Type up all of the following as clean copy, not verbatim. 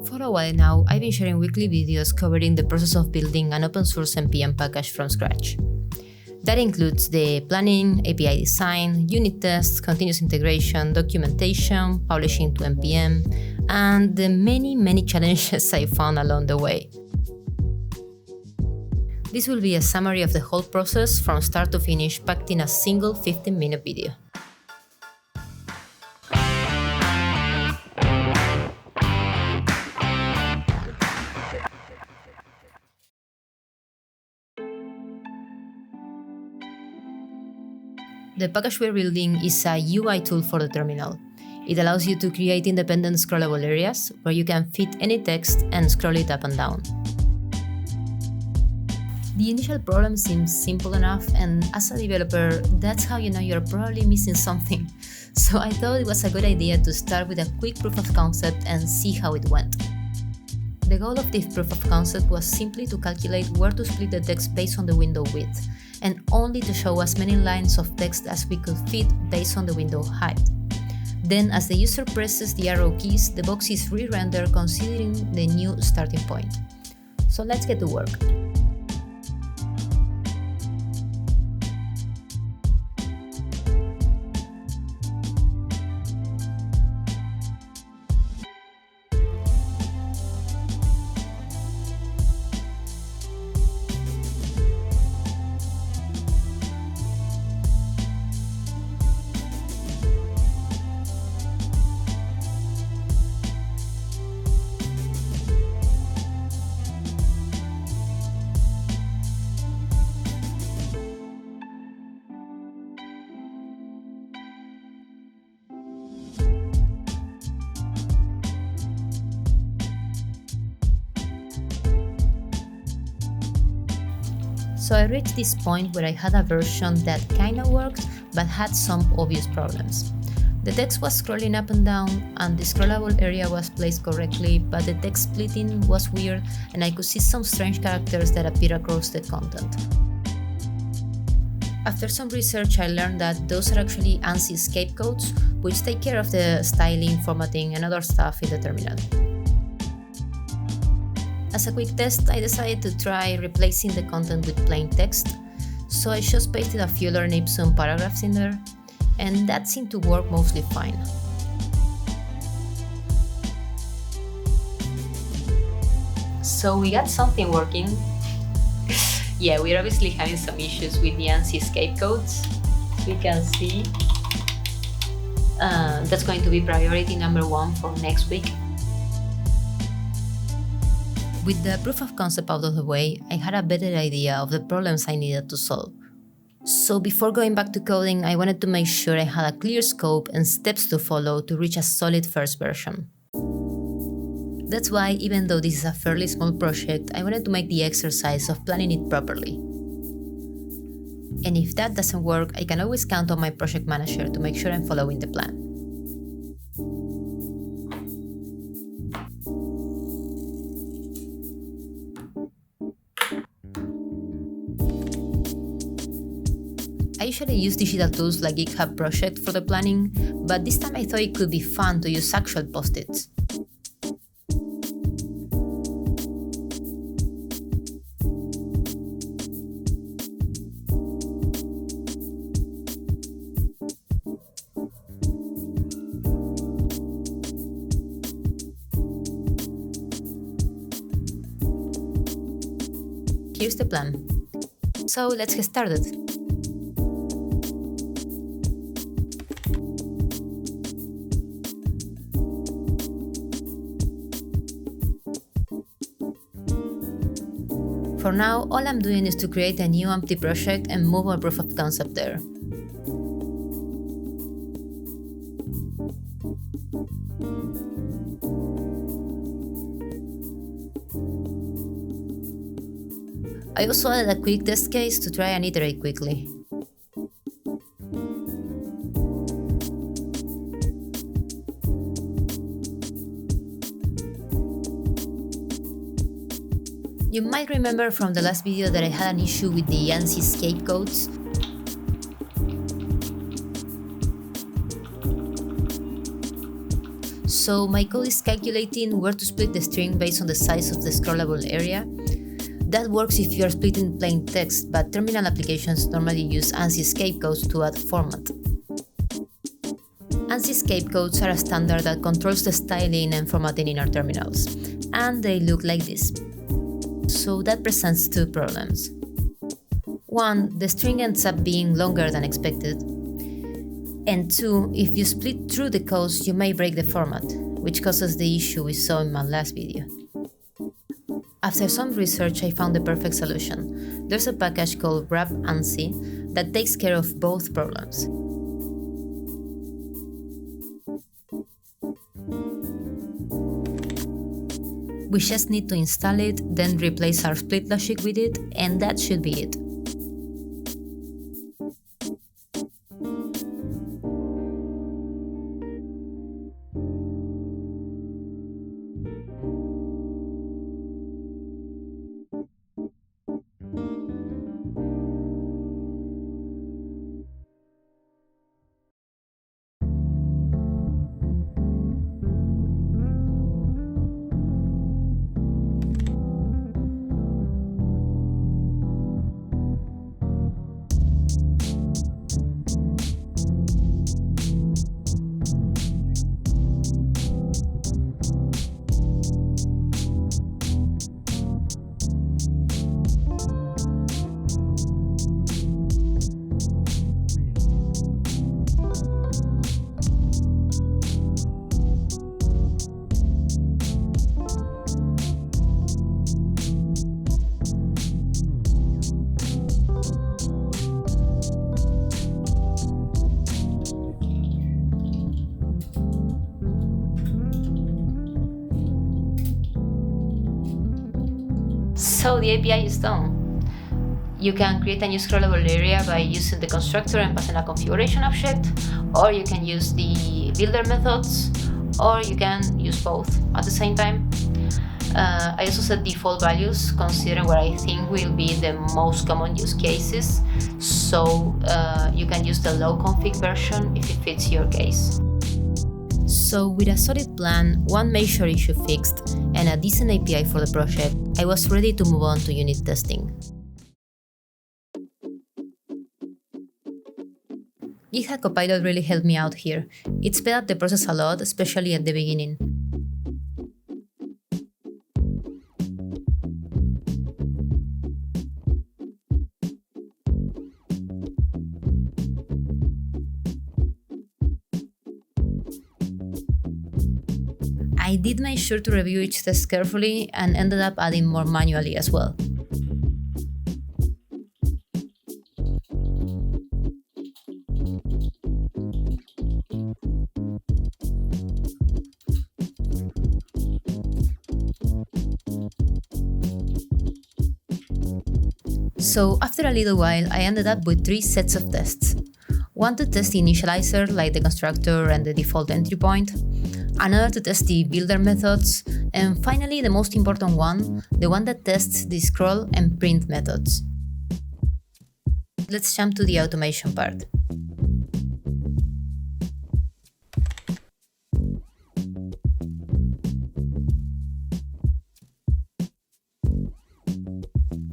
For a while now, I've been sharing weekly videos covering the process of building an open source NPM package from scratch. That includes the planning, API design, unit tests, continuous integration, documentation, publishing to NPM, and the many challenges I found along the way. This will be a summary of the whole process from start to finish packed in a single 15-minute video. The package we're building is a UI tool for the terminal. It allows you to create independent scrollable areas where you can fit any text and scroll it up and down. The initial problem seems simple enough, and as a developer, that's how you know you're probably missing something. So I thought it was a good idea to start with a quick proof of concept and see how it went. The goal of this proof of concept was simply to calculate where to split the text based on the window width, and only to show as many lines of text as we could fit based on the window height. Then, as the user presses the arrow keys, the box is re-rendered considering the new starting point. So let's get to work. So I reached this point where I had a version that kinda worked, but had some obvious problems. The text was scrolling up and down, and the scrollable area was placed correctly, but the text splitting was weird, and I could see some strange characters that appear across the content. After some research, I learned that those are actually ANSI scapegoats, which take care of the styling, formatting, and other stuff in the terminal. As a quick test, I decided to try replacing the content with plain text, so I just pasted a few Lorem Ipsum paragraphs in there, and that seemed to work mostly fine. So we got something working. Yeah, we're obviously having some issues with the ANSI scapegoats. We can see that's going to be priority number 1 for next week. With the proof of concept out of the way, I had a better idea of the problems I needed to solve. So before going back to coding, I wanted to make sure I had a clear scope and steps to follow to reach a solid first version. That's why, even though this is a fairly small project, I wanted to make the exercise of planning it properly. And if that doesn't work, I can always count on my project manager to make sure I'm following the plan. I usually use digital tools like GitHub Project for the planning, but this time I thought it could be fun to use actual post-its. Here's the plan. So let's get started. For now, all I'm doing is to create a new empty project and move my proof of concept there. I also added a quick test case to try and iterate quickly. You might remember from the last video that I had an issue with the ANSI scapegoats. So my code is calculating where to split the string based on the size of the scrollable area. That works if you are splitting plain text, but terminal applications normally use ANSI escape codes to add format. ANSI escape codes are a standard that controls the styling and formatting in our terminals, and they look like this. So that presents two problems. One, the string ends up being longer than expected. And two, if you split through the codes, you may break the format, which causes the issue we saw in my last video. After some research, I found the perfect solution. There's a package called wrap ANSI that takes care of both problems. We just need to install it, then replace our split logic with it, and that should be it. So the API is done. You can create a new scrollable area by using the constructor and passing a configuration object, or you can use the builder methods, or you can use both at the same time. I also set default values considering what I think will be the most common use cases, so you can use the low config version if it fits your case. So with a solid plan, one major issue fixed, and a decent API for the project, I was ready to move on to unit testing. GitHub Copilot really helped me out here. It sped up the process a lot, especially at the beginning. I did make sure to review each test carefully and ended up adding more manually as well. So after a little while, I ended up with 3 sets of tests. One to test the initializer, like the constructor and the default entry point, another to test the builder methods, and finally the most important one, the one that tests the scroll and print methods. Let's jump to the automation part.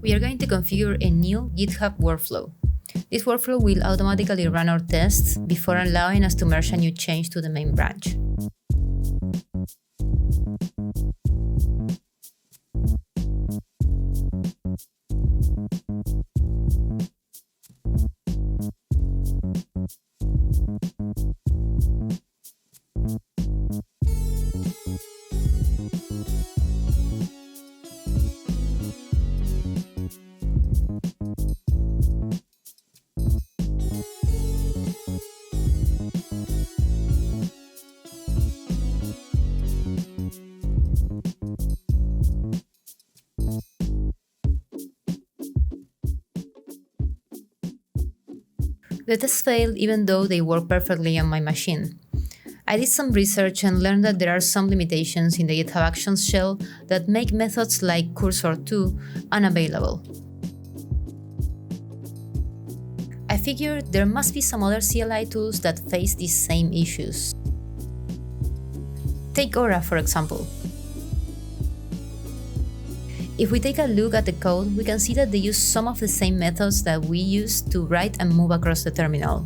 We are going to configure a new GitHub workflow. This workflow will automatically run our tests before allowing us to merge a new change to the main branch. The tests failed even though they work perfectly on my machine. I did some research and learned that there are some limitations in the GitHub Actions shell that make methods like cursor2 unavailable. I figured there must be some other CLI tools that face these same issues. Take Aura, for example. If we take a look at the code, we can see that they use some of the same methods that we use to write and move across the terminal.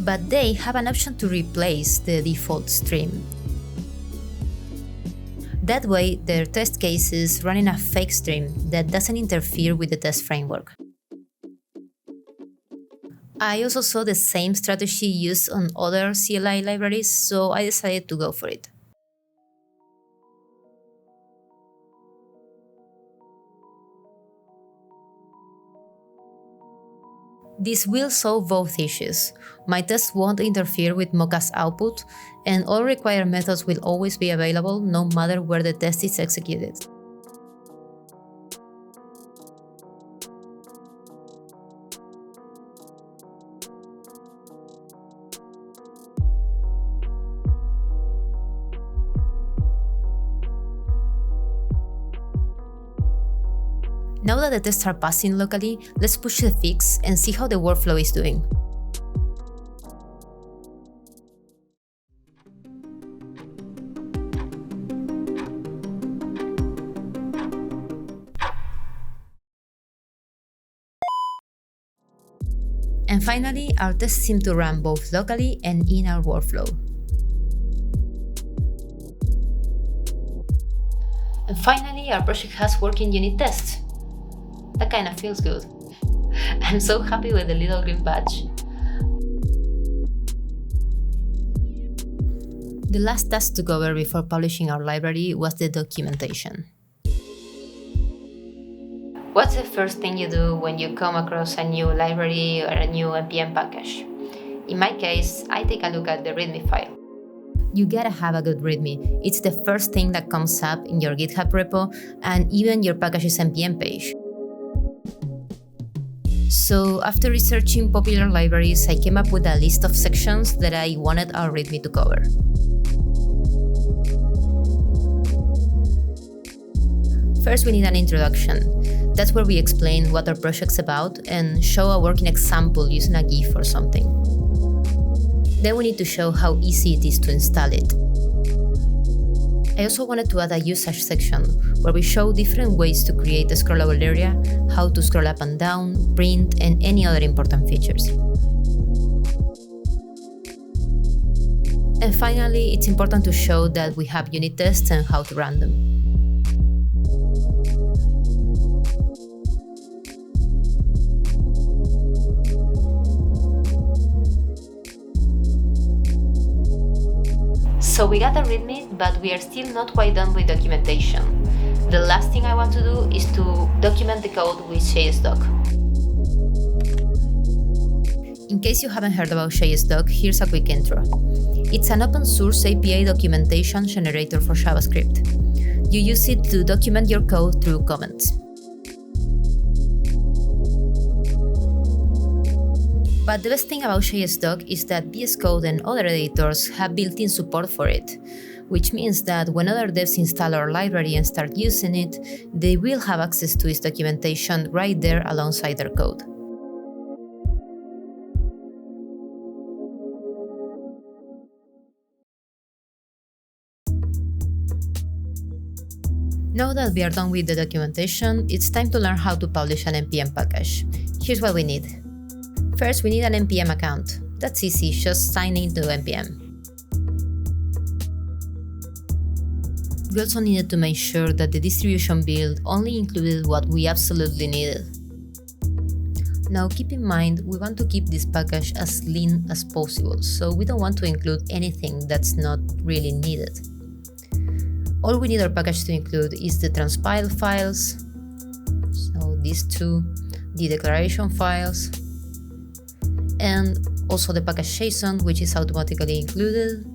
But they have an option to replace the default stream. That way, their test cases run in a fake stream that doesn't interfere with the test framework. I also saw the same strategy used on other CLI libraries, so I decided to go for it. This will solve both issues. My tests won't interfere with Mocha's output, and all required methods will always be available no matter where the test is executed. Now that the tests are passing locally, let's push the fix and see how the workflow is doing. And finally, our tests seem to run both locally and in our workflow. And finally, our project has working unit tests. That kind of feels good. I'm so happy with the little green badge. The last task to cover before publishing our library was the documentation. What's the first thing you do when you come across a new library or a new NPM package? In my case, I take a look at the README file. You gotta have a good README. It's the first thing that comes up in your GitHub repo and even your package's NPM page. So after researching popular libraries, I came up with a list of sections that I wanted our README to cover. First, we need an introduction. That's where we explain what our project's about and show a working example using a GIF or something. Then we need to show how easy it is to install it. I also wanted to add a usage section where we show different ways to create a scrollable area, how to scroll up and down, print, and any other important features. And finally, it's important to show that we have unit tests and how to run them. So we got a README, but we are still not quite done with documentation. The last thing I want to do is to document the code with JSDoc. In case you haven't heard about JSDoc, here's a quick intro. It's an open source API documentation generator for JavaScript. You use it to document your code through comments. But the best thing about JSDoc is that VS Code and other editors have built-in support for it, which means that when other devs install our library and start using it, they will have access to its documentation right there alongside their code. Now that we are done with the documentation, it's time to learn how to publish an NPM package. Here's what we need. First, we need an NPM account. That's easy, just sign into NPM. We also needed to make sure that the distribution build only included what we absolutely needed. Now keep in mind, we want to keep this package as lean as possible, so we don't want to include anything that's not really needed. All we need our package to include is the transpile files, so these two, the declaration files, and also the package.json, which is automatically included,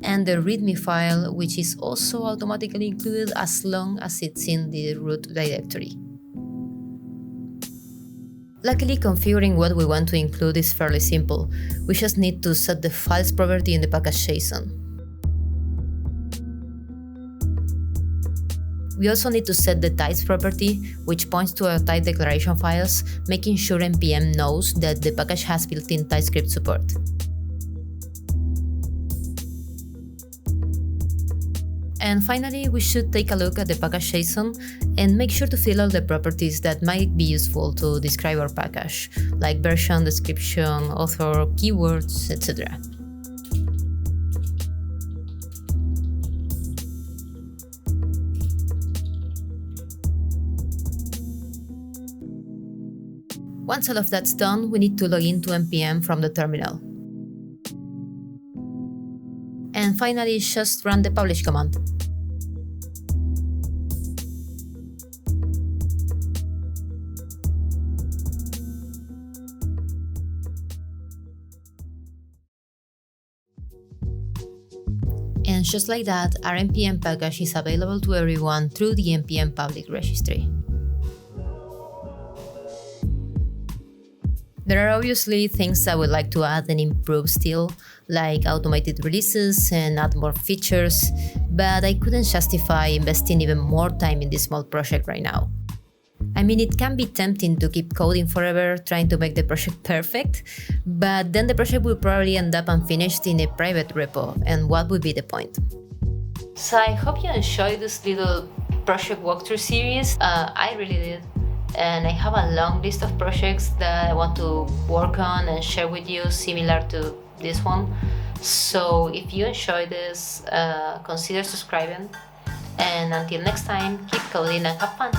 and the README file, which is also automatically included as long as it's in the root directory. Luckily, configuring what we want to include is fairly simple. We just need to set the files property in the package.json. We also need to set the types property, which points to our type declaration files, making sure NPM knows that the package has built-in TypeScript support. And finally, we should take a look at the package JSON and make sure to fill all the properties that might be useful to describe our package, like version, description, author, keywords, etc. Once all of that's done, we need to log into NPM from the terminal. And finally, just run the publish command. And just like that, our NPM package is available to everyone through the NPM public registry. There are obviously things I would like to add and improve still, like automated releases and add more features, but I couldn't justify investing even more time in this small project right now. I mean, it can be tempting to keep coding forever, trying to make the project perfect, but then the project will probably end up unfinished in a private repo, and what would be the point? So I hope you enjoyed this little project walkthrough series. I really did. And I have a long list of projects that I want to work on and share with you, similar to this one. So if you enjoyed this, consider subscribing. And until next time, keep coding and have fun.